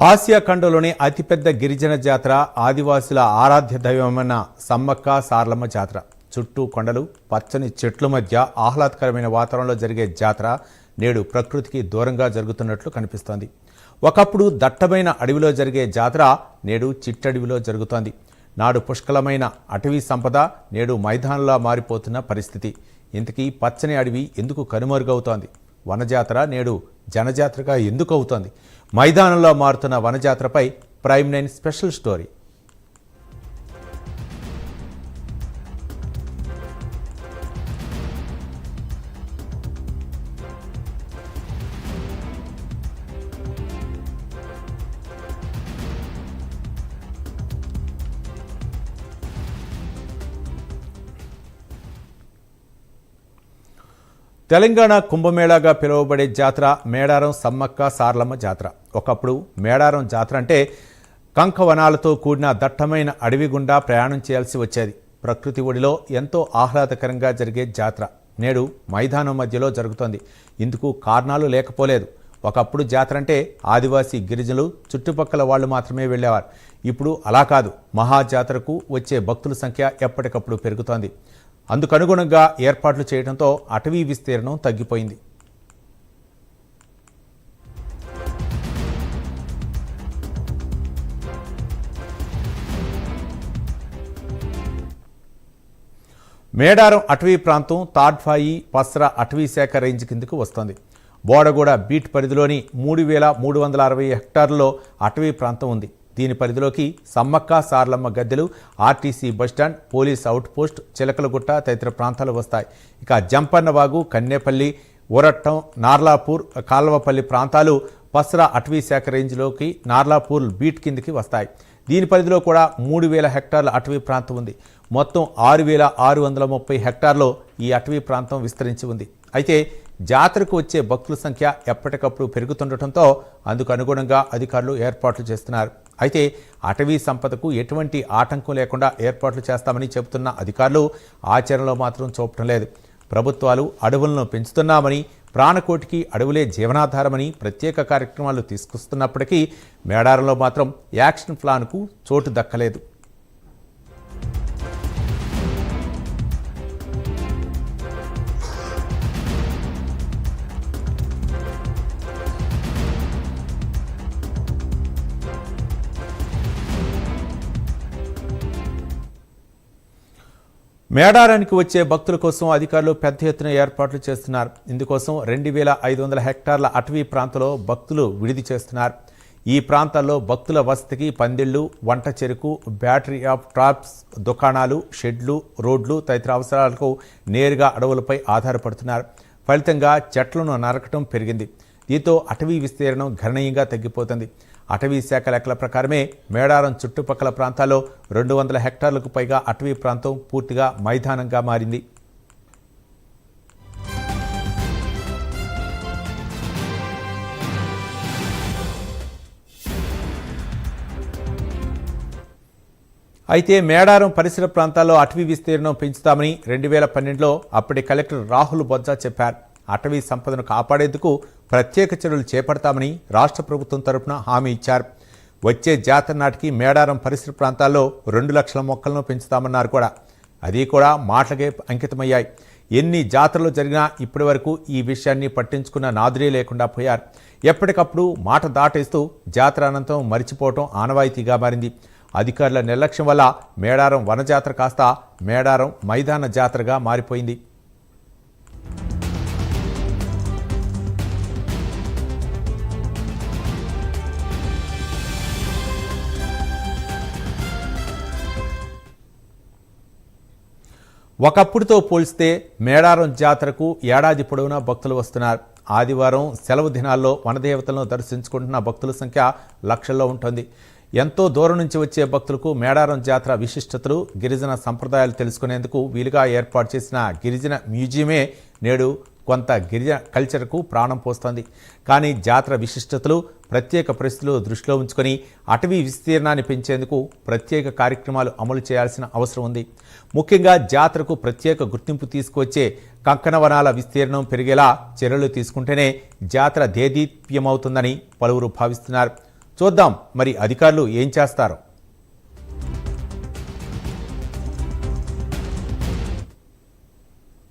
Asia ఖండంలోని అతిపెద్ద గిరిజన జాతర, ఆదివాసుల ఆరాధ్య దైవమైన సమ్మక్క సారలమ్మ జాతర. చుట్టూ కొండలు, పచ్చని చెట్ల మధ్య ఆహ్లాదకరమైన వాతావరణంలో జరిగే జాతర నేడు ప్రకృతికి దూరంగా జరుగుతున్నట్లు కనిపిస్తోంది. ఒకప్పుడు దట్టమైన అడవిలో జరిగే జాతర నేడు చిట్టడవిలో జరుగుతోంది. నాడు పుష్కలమైన అటవీ సంపద నేడు మైదానంలా మారిపోతున్న పరిస్థితి. ఇంతకీ పచ్చని అడవి ఎందుకు కనుమరుగవుతోంది? వనజాతర నేడు జనజాతరగా ఎందుకు అవుతోంది? మైదానంలో మారుతున్న వనజాతరపై ప్రైమ్9 స్పెషల్ స్టోరీ. తెలంగాణ కుంభమేళాగా పిలువబడే జాతర మేడారం సమ్మక్క సారలమ్మ జాతర. ఒకప్పుడు మేడారం జాతర అంటే కంకవనాలతో కూడిన దట్టమైన అడవి గుండా ప్రయాణం చేయాల్సి వచ్చేది. ప్రకృతి ఒడిలో ఎంతో ఆహ్లాదకరంగా జరిగే జాతర నేడు మైదానం మధ్యలో జరుగుతోంది. ఇందుకు కారణాలు లేకపోలేదు. ఒకప్పుడు జాతర అంటే ఆదివాసీ గిరిజనులు, చుట్టుపక్కల వాళ్ళు మాత్రమే వెళ్ళేవారు. ఇప్పుడు అలా కాదు. మహాజాతరకు వచ్చే భక్తుల సంఖ్య ఎప్పటికప్పుడు పెరుగుతోంది. అందుకనుగుణంగా ఏర్పాట్లు చేయడంతో అటవీ విస్తీర్ణం తగ్గిపోయింది. మేడారం అటవీ ప్రాంతం తాడ్ఫాయి, పస్రా అటవీ శాఖ రేంజ్ కిందకు వస్తోంది. బోడగూడ బీట్ పరిధిలోని 3,360 హెక్టార్లలో అటవీ ప్రాంతం ఉంది. దీని పరిధిలోకి సమ్మక్క సారలమ్మ గద్దెలు, RTC bus stand, police outpost, Chilakalagutta తదితర ప్రాంతాలు వస్తాయి. ఇక జంపన్నవాగు, కన్నేపల్లి, ఊరట్టం, నార్లాపూర్, కాల్వపల్లి ప్రాంతాలు పస్రా అటవీ శాఖ రేంజ్లోకి నార్లాపూర్ బీట్ కిందికి వస్తాయి. దీని పరిధిలో కూడా 3,000 హెక్టార్ల అటవీ ప్రాంతం ఉంది. మొత్తం 6,630 హెక్టార్లో ఈ అటవీ ప్రాంతం విస్తరించి ఉంది. అయితే జాతరకు వచ్చే భక్తుల సంఖ్య ఎప్పటికప్పుడు పెరుగుతుండటంతో అందుకు అనుగుణంగా అధికారులు ఏర్పాట్లు చేస్తున్నారు. అయితే అటవీ సంపదకు ఎటువంటి ఆటంకం లేకుండా ఏర్పాట్లు చేస్తామని చెబుతున్న అధికారులు ఆచరణలో మాత్రం చూపటం లేదు. ప్రభుత్వాలు అడవులను పెంచుతున్నామని, ప్రాణకోటికి అడవులే జీవనాధారమని ప్రత్యేక కార్యక్రమాలు తీసుకొస్తున్నప్పటికీ మేడారంలో మాత్రం యాక్షన్ ప్లాన్కు చోటు దక్కలేదు. మేడారానికి వచ్చే భక్తుల కోసం అధికారులు పెద్ద ఎత్తున ఏర్పాట్లు చేస్తున్నారు. ఇందుకోసం 2,500 హెక్టార్ల అటవీ ప్రాంతంలో భక్తులు విడిది చేస్తున్నారు. ఈ ప్రాంతాల్లో భక్తుల వసతికి పందిళ్లు, వంట చెరుకు, బ్యాటరీ ఆఫ్ ట్రాప్స్, దుకాణాలు, షెడ్లు, రోడ్లు తదితర అవసరాలకు నేరుగా అడవులపై ఆధారపడుతున్నారు. ఫలితంగా చెట్లను నరకటం పెరిగింది. దీంతో అటవీ విస్తీర్ణం గణనీయంగా తగ్గిపోతుంది. అటవీ శాఖ లెక్కల ప్రకారమే మేడారం చుట్టుపక్కల ప్రాంతాల్లో 200 హెక్టార్లకు పైగా అటవీ ప్రాంతం పూర్తిగా మైదానంగా మారింది. అయితే మేడారం పరిసర ప్రాంతాల్లో అటవీ విస్తీర్ణం పెంచుతామని 2012లో అప్పటి కలెక్టర్ రాహుల్ బొజ్జా చెప్పారు. అటవీ సంపదను కాపాడేందుకు ప్రత్యేక చర్యలు చేపడతామని రాష్ట్ర ప్రభుత్వం తరపున హామీ ఇచ్చారు. వచ్చే జాతర నాటికి మేడారం పరిసర ప్రాంతాల్లో 2 లక్షల మొక్కలను పెంచుతామన్నారు కూడా. అది కూడా మాటలకే అంకితమయ్యాయి. ఎన్ని జాతరలు జరిగినా ఇప్పటి వరకు ఈ విషయాన్ని పట్టించుకున్న నాదురే లేకుండా పోయారు. ఎప్పటికప్పుడు మాట దాటేస్తూ జాతర అనంతరం మరిచిపోవటం ఆనవాయితీగా మారింది. అధికారుల నిర్లక్ష్యం వల్ల మేడారం వనజాతర కాస్త మేడారం మైదాన జాతరగా మారిపోయింది. ఒకప్పుడుతో పోల్చితే మేడారం జాతరకు ఏడాది పొడవునా భక్తులు వస్తున్నారు. ఆదివారం సెలవు దినాల్లో వనదేవతలను దర్శించుకుంటున్న భక్తుల సంఖ్య లక్షల్లో ఉంటుంది. ఎంతో దూరం నుంచి వచ్చే భక్తులకు మేడారం జాతర విశిష్టతలు, గిరిజన సంప్రదాయాలు తెలుసుకునేందుకు వీలుగా ఏర్పాటు చేసిన గిరిజన మ్యూజియమే నేడు కొంత గిరిజన కల్చర్కు ప్రాణం పోస్తోంది. కానీ జాతర విశిష్టతలు, ప్రత్యేక పరిస్థితులు దృష్టిలో ఉంచుకొని అటవీ విస్తీర్ణాన్ని పెంచేందుకు ప్రత్యేక కార్యక్రమాలు అమలు చేయాల్సిన అవసరం ఉంది. ముఖ్యంగా జాతరకు ప్రత్యేక గుర్తింపు తీసుకొచ్చే కంకణవనాల విస్తీర్ణం పెరిగేలా చర్యలు తీసుకుంటేనే జాతర దేదీప్యమవుతుందని పలువురు భావిస్తున్నారు. చూద్దాం మరి అధికారులు ఏం చేస్తారో.